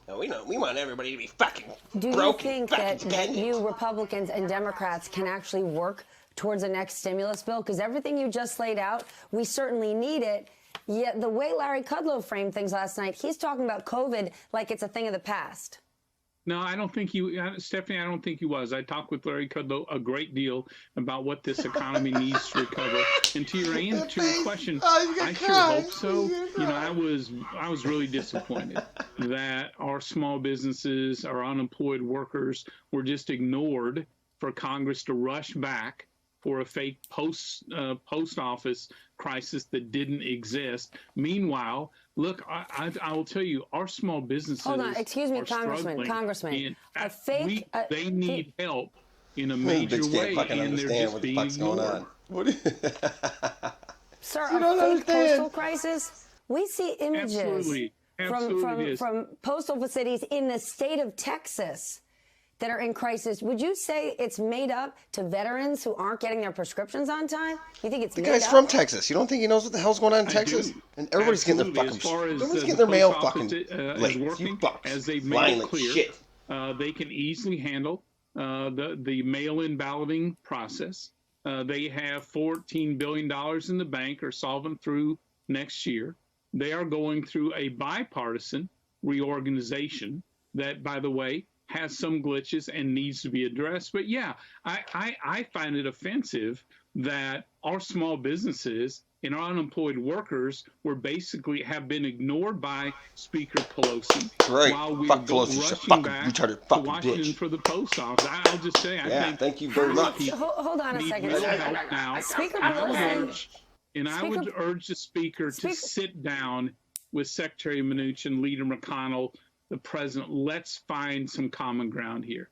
No, we want everybody to be fucking Do you broken, think fucking that dependent. you Republicans and Democrats can actually work towards a next stimulus bill? Because everything you just laid out, we certainly need it. Yet the way Larry Kudlow framed things last night, he's talking about COVID like it's a thing of the past. No, I don't think he, Stephanie, I don't think he was. I talked with Larry Kudlow a great deal about what this economy needs to recover. And to your question, I sure hope so. You know, I was really disappointed that our small businesses, our unemployed workers were just ignored for Congress to rush back for a fake post office crisis that didn't exist. Meanwhile, look, I will tell you, our small businesses. Hold on, excuse me, Congronsman. A fake. They need help in a major way, and they're just being ignored. Sir, a fake postal crisis? We see images from postal facilities in the state of Texas that are in crisis. Would you say it's made up to veterans who aren't getting their prescriptions on time? You think it's made up? The guy's from Texas. You don't think he knows what the hell's going on in Texas? And everybody's getting their fucking everybody's getting their mail fucking late. You fucks. As they've made it clear, they can easily handle the mail-in balloting process. They have $14 billion in the bank, are solvent through next year. They are going through a bipartisan reorganization that, by the way, has some glitches and needs to be addressed. But yeah, I find it offensive that our small businesses and our unemployed workers basically have been ignored by Speaker Pelosi. Right. While we Fuck were Pelosi, rushing back retarded to Washington bitch. for the post office. I'll just say, I think thank you very much. Hold on a second. Help now. Speaker Pelosi. I would urge the Speaker to sit down with Secretary Mnuchin, Leader McConnell, the president. Let's find some common ground here.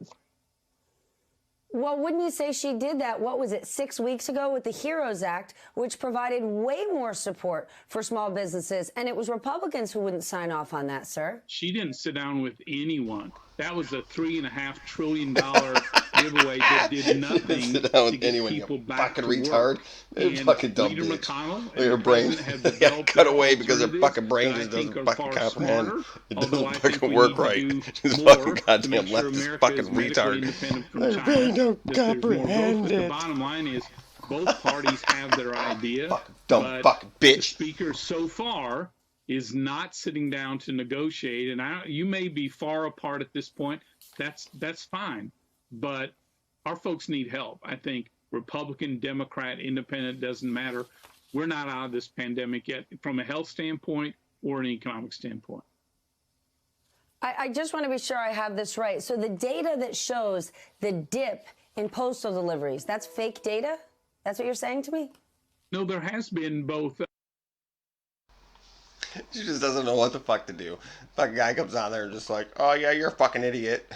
Well, wouldn't you say she did that, what was it, 6 weeks ago with the HEROES Act, which provided way more support for small businesses, and it was Republicans who wouldn't sign off on that, sir? She didn't sit down with anyone. That was a $3.5 trillion giveaway that did nothing to get people back fucking to retard. work. They're fucking dumb Leader bitch. McConnell Their brain cut away because their fucking brain just doesn't fucking comprehend. It doesn't fucking work right. Just fucking goddamn leftist fucking retard. Their brain don't comprehend it. The bottom line is both parties have their idea. Dumb fucking bitch. The Speaker so far is not sitting down to negotiate, and you may be far apart at this point. That's fine, but our folks need help. I think Republican, Democrat, Independent, doesn't matter. We're not out of this pandemic yet from a health standpoint or an economic standpoint. I just want to be sure I have this right. So the data that shows the dip in postal deliveries, that's fake data? That's what you're saying to me? No, there has been both. She just doesn't know what the fuck to do. Fucking guy comes on there and just like, oh yeah, you're a fucking idiot.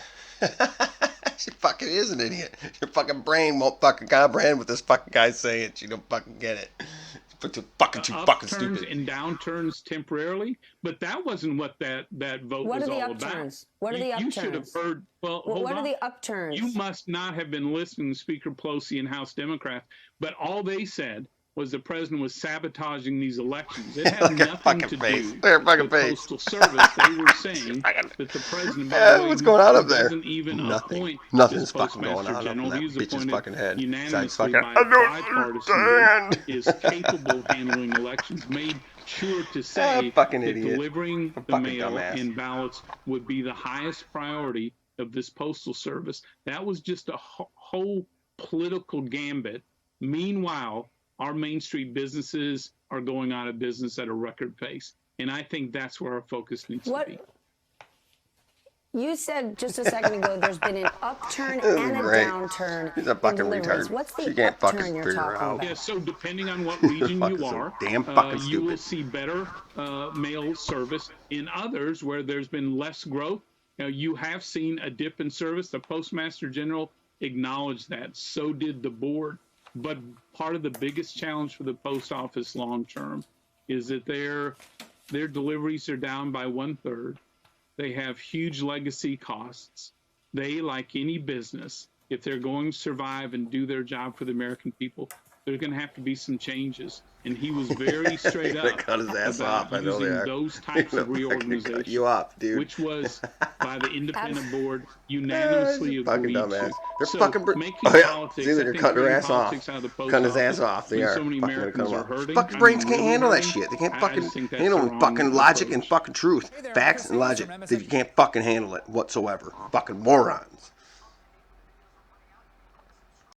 She fucking is an idiot. Your fucking brain won't fucking comprehend what this fucking guy's saying. She don't fucking get it. Too fucking stupid. And downturns temporarily, but that wasn't what that vote was all about. What are the upturns? You should have heard. Well, what are the upturns? You must not have been listening to Speaker Pelosi and House Democrats, but all they said was the president was sabotaging these elections. It had nothing to do with Postal Service. They were saying that the president, what's going on up there? Doesn't even appoint Nothing's fucking going on up in that bitch's fucking head. Unanimously by bipartisan group, is capable of handling elections. Made sure to say that delivering the mail and ballots would be the highest priority of this Postal Service. That was just a whole political gambit. Meanwhile, our Main Street businesses are going out of business at a record pace. And I think that's where our focus needs to be. You said just a second ago there's been an upturn and a downturn. He's a fucking in retard. What's the she can't upturn fucking you're figure talking out. about? Yeah, so depending on what region you are, you will see better mail service. In others where there's been less growth, you have seen a dip in service. The Postmaster General acknowledged that. So did the board. But part of the biggest challenge for the post office long term is that their deliveries are down by 1/3. They have huge legacy costs. They, like any business, if they're going to survive and do their job for the American people, there's going to have to be some changes. And he was very straight They up cut his ass off. about I know they using are. those types of Cut reorganization, you off, dude. which was by the independent board unanimously Fucking agreed dumbass. to. They're So fucking. making Oh yeah. politics, See, I they're think cutting her creating ass off. politics out of the post Cutting his office ass off. They when are. so many Fucking gonna cut Americans him are off. hurting. Fucking I brains mean, can't really handle that hurting. shit. They can't I fucking just think that's handle the wrong fucking logic and approach. fucking truth, Hey there, facts and Chris Hayes logic. from They MSNBC. can't fucking handle it whatsoever. Fucking morons.